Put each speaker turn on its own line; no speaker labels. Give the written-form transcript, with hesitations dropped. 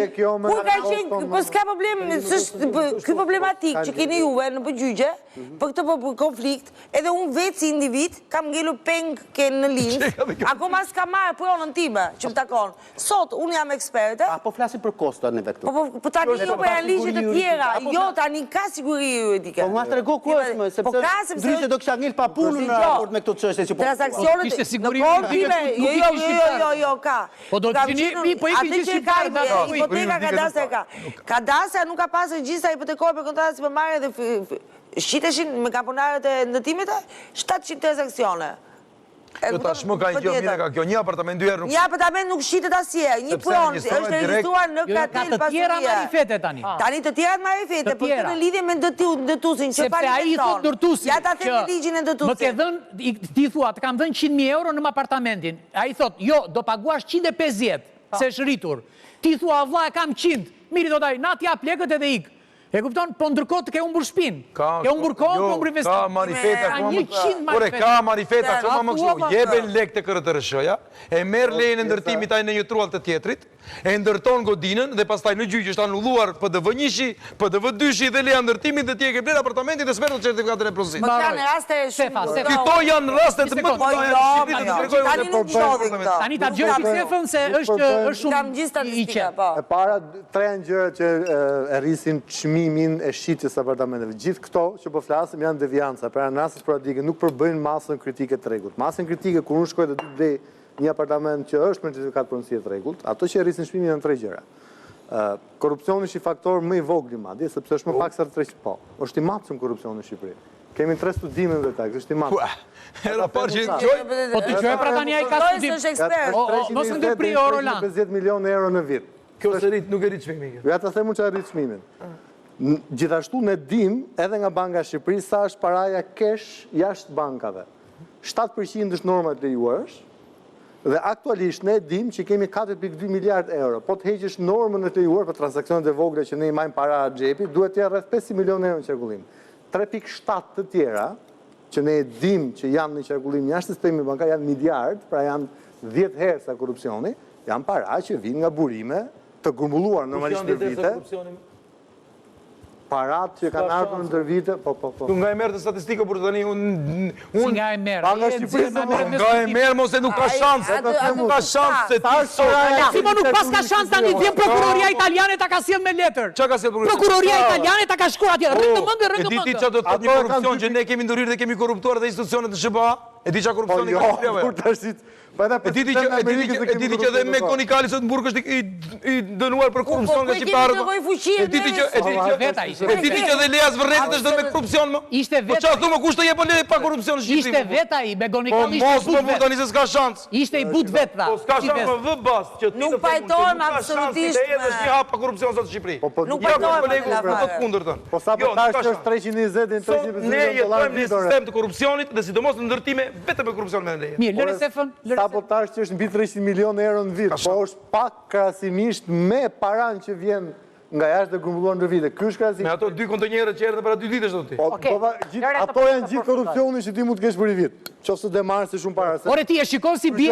Kur ka qenë, po s'ka problem, ky problematik që keni juve në përgjigje, për këtë konflikt, edhe unë vetë si individ, kam ngelur peng në lind, akoma s'ka marrë pronën time që më takon. Sot, unë jam eksperte.
Po flasim për kosta në vetë.
Po tani jo për janë ligjet të tjera, jo tani ka siguri juridike.
Po ma të rego ku është më, sepse ndryshe do kësha ngell pa punën në raport me këto çështje që po.
Transakcionet në kohë time, jo, ka.
Po do të qeni, po i gjithë shqiptarë.
Hipoteka kadastra ka. Kadastra nuk ka pasë regjistra hipotekore për kontratat sipërmarrje dhe shqiteshin me kamponarët e ndërtimit 700 transakcione.
Jo tashmë ka një gjë mire ka kjo, një apartament dy herë nuk...
Një apartament nuk shqitet asje, një pron është regjistruar në kartel pasurie.
Të tjera marifete tani.
Tani të tjerat marifete, për të në lidhje me ndërtusin që pari
ai thot ndërtusin.
Ja ta themi ligjin e ndërtusin.
Më ke dhënë, ti thua, të kam dhënë 100.000 euro në apartamentin. Ai thot, jo, do paguash 150, se është rritur. Ti thua, vlla e kam 100, miri do taj, na t'jap lekët edhe ik. E kupton, po ndërkohë të ke humbur shtëpinë. Ke humbur kohën, ke humbur investimin.
Ka marifeta, ka marifeta, kuma më kështu, jeben lek të KRTRSH-ja, e merr lejën e ndërtimit ai në një truall të tjetrit, e ndërton godinën dhe pastaj në gjyq është anulluar PDV-1-shi, PDV-2-shi dhe leja ndërtimit dhe ti e ke bler apartamentin dhe s'merr certifikatin e plotësimit.
Po janë raste shumë.
Këto janë raste të më të
tani ta dëgjoj Sefën se është shumë i qetë.
E para, tre janë gjëra që e rrisin çmimin e shitjes së apartamenteve. Gjithë këto që po flasim janë devianca, pra në raste sporadike nuk përbëjnë masën kritike të rregullt. Masën kritike kur unë shkoj të blej një apartament që është me certifikat pronësie të rregullt, ato që rrisin çmimin janë tre gjëra. Korrupsioni është i faktor më i vogël madje, sepse është më pak se 300 po. Është i matshëm korrupsioni në Shqipëri. Kemi 3 studime në detaj, është i matshëm.
Era parë që gjoj.
Po të gjoj pra tani ai ka studim. Mos ndërpri Roland.
50 milionë euro në vit.
Kjo se rrit, nuk e rrit çmimin.
Ja ta them unë çfarë rrit çmimin. Gjithashtu ne dim edhe nga Banka e Shqipërisë sa është paraja kesh jashtë bankave. 7% është norma e lejuar. Dhe aktualisht ne dim që kemi 4.2 miliard euro. Po të heqësh normën e lejuar për transaksionet e vogla që ne i marrim para xhepi, duhet të jetë rreth 500 milionë euro në qarkullim. 3.7 të tjera që ne dim që janë në qarkullim jashtë sistemit bankar janë miliard, pra janë 10 herë sa korrupsioni, janë para që vijnë nga burime të grumbulluar normalisht në vite. Parat që kanë ardhur ndër vite, po.
Nga e merr të statistikën për tani unë
nga e merr.
Nga e merr mos e nuk ka shans. Nuk ka shans se ti
si më nuk pas ka shans tani vjen prokuroria italiane ta ka sjell me letër.
Çka ka sjell
prokuroria italiane ta ka shkruar atje. Rrit të mend.
E di ti çfarë do të thotë një korrupsion që ne kemi ndërhyrë dhe kemi korruptuar edhe institucionet e SBA. E di çka korrupsioni ka shpjeve. E diti që edhe me Konikali sot në Burg është i dënuar për korrupsion nga shqiptarët. E diti që edhe Leja Zvërnetit është dënuar me korrupsion më.
Ishte
vetë. Po çfarë thonë kush të jep lejë pa korrupsion në Shqipëri?
Ishte vetë ai me Konikali.
Po mos më tani se s'ka shans.
Ishte i but vetë tha.
Po s'ka shans më vë bast që ti
nuk pajtohem absolutisht.
Ti edhe një hap pa korrupsion sot në Shqipëri.
Nuk pajtohem
të kundërtën.
Po sa po tash është 320 deri në 350
ne jetojmë në sistem të korrupsionit dhe sidomos në ndërtime vetëm me korrupsion me leje.
Mirë, lëre Sefën.
Sabotash që është mbi 300 milionë euro në vit, po është pak krahasimisht me paranë që vjen nga jashtë dhe grumbulluar ndër vite. Ky është krahasimi.
Me ato 2 kontenjere që erdhën para 2 ditësh thotë ti.
Po, ato janë gjithë korrupsionin që ti mund të kesh për një vit. Qoftë demarsi shumë para se.
Ore ti e shikon si bie